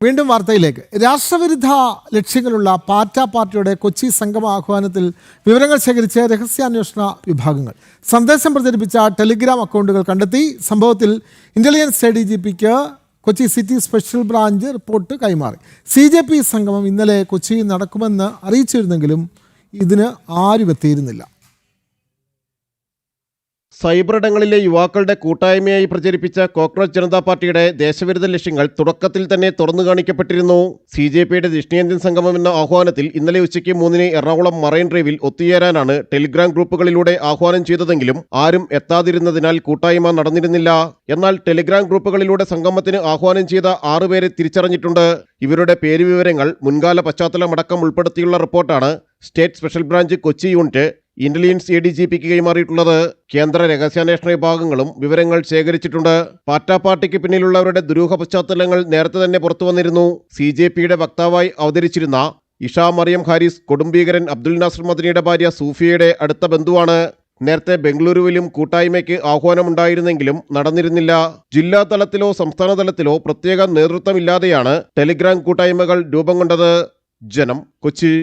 വീണ്ടും വാർത്തയിലേക്ക്. രാഷ്ട്രവിരുദ്ധ ലക്ഷ്യങ്ങളുള്ള പാർട്ടിയുടെ കൊച്ചി സംഗമ ആഹ്വാനത്തിൽ വിവരങ്ങൾ ശേഖരിച്ച് രഹസ്യാന്വേഷണ വിഭാഗങ്ങൾ സന്ദേശം പ്രചരിപ്പിച്ച ടെലിഗ്രാം അക്കൗണ്ടുകൾ കണ്ടെത്തി. സംഭവത്തിൽ ഇന്റലിജൻസ് ADGPക്ക് Kochi city special branch report കൈമാറി. CJP സംഗമം ഇന്നലെ കൊച്ചിയിൽ നടക്കുമെന്ന് അറിയിച്ചിരുന്നെങ്കിലും ഇതിന് ആരും എത്തിയിരുന്നില്ല. സൈബറിടങ്ങളിലെ യുവാക്കളുടെ കൂട്ടായ്മയായി പ്രചരിപ്പിച്ച കോക്രോച്ച് ജനതാ പാർട്ടിയുടെ ദേശവിരുദ്ധ ലക്ഷ്യങ്ങൾ തുടക്കത്തിൽ തന്നെ തുറന്നു കാണിക്കപ്പെട്ടിരുന്നു. CJPയുടെ ദക്ഷിണേന്ത്യൻ സംഗമം എന്ന ആഹ്വാനത്തിൽ ഇന്നലെ ഉച്ചയ്ക്ക് 3-ന് എറണാകുളം മറൈൻ ഡ്രൈവിൽ ഒത്തുചേരാനാണ് ടെലിഗ്രാം ഗ്രൂപ്പുകളിലൂടെ ആഹ്വാനം ചെയ്തതെങ്കിലും ആരും എത്താതിരുന്നതിനാൽ കൂട്ടായ്മ നടന്നിരുന്നില്ല. എന്നാൽ ടെലിഗ്രാം ഗ്രൂപ്പുകളിലൂടെ സംഗമത്തിന് ആഹ്വാനം ചെയ്ത 6 പേരെ തിരിച്ചറിഞ്ഞിട്ടുണ്ട്. ഇവരുടെ പേരുവിവരങ്ങൾ, മുൻകാല പശ്ചാത്തലമടക്കം ഉൾപ്പെടുത്തിയുള്ള റിപ്പോർട്ടാണ് state special branch Kochi unit intelligence ADGPക്ക് കൈമാറിയിട്ടുള്ളത്. കേന്ദ്ര രഹസ്യാന്വേഷണ വിഭാഗങ്ങളും വിവരങ്ങൾ ശേഖരിച്ചിട്ടുണ്ട്. പാർട്ടിക്ക് പിന്നിലുള്ളവരുടെ ദുരൂഹ പശ്ചാത്തലങ്ങൾ നേരത്തെ തന്നെ പുറത്തു വന്നിരുന്നു. CJPയുടെ വക്താവായി അവതരിച്ചിരുന്ന ഇഷ മറിയം ഹാരിസ് കൊടുംഭീകരൻ അബ്ദുൽ നാസർ മദനിയുടെ ഭാര്യ സൂഫിയയുടെ അടുത്ത ബന്ധുവാണ്. നേരത്തെ ബംഗളൂരുവിലും കൂട്ടായ്മയ്ക്ക് ആഹ്വാനമുണ്ടായിരുന്നെങ്കിലും നടന്നിരുന്നില്ല. ജില്ലാ തലത്തിലോ സംസ്ഥാന തലത്തിലോ പ്രത്യേക നേതൃത്വമില്ലാതെയാണ് ടെലിഗ്രാം കൂട്ടായ്മകൾ രൂപം കൊണ്ടത്. ജനം, കൊച്ചി.